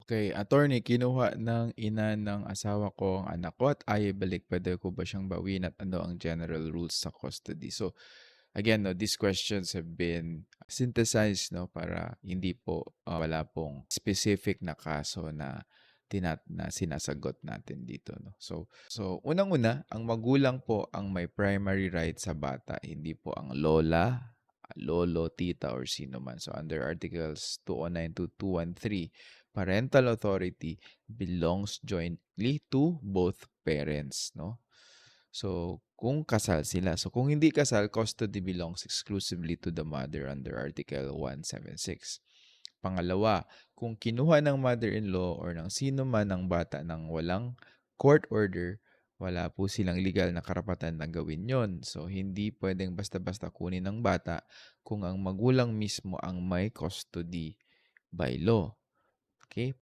Okay, attorney, kinuha ng ina ng asawa ko ang anak ko at ayaw ibalik. Puwede ko ba siyang bawiin at ano ang general rules sa custody? So, again 'no, these questions have been synthesized 'no, para hindi po, wala pong specific na kaso na na sinasagot natin dito 'no. So unang-una, ang magulang po ang may primary right sa bata, hindi po ang lola, lolo, tita, or sino man. So under Articles 209 to 213, parental authority belongs jointly to both parents 'no. So, kung kasal sila. So, kung hindi kasal, custody belongs exclusively to the mother under Article 176. Pangalawa, kung kinuha ng mother-in-law or ng sino man ang bata ng walang court order, wala po silang legal na karapatan na gawin yon. So, hindi pwedeng basta-basta kunin ng bata kung ang magulang mismo ang may custody by law. Okay?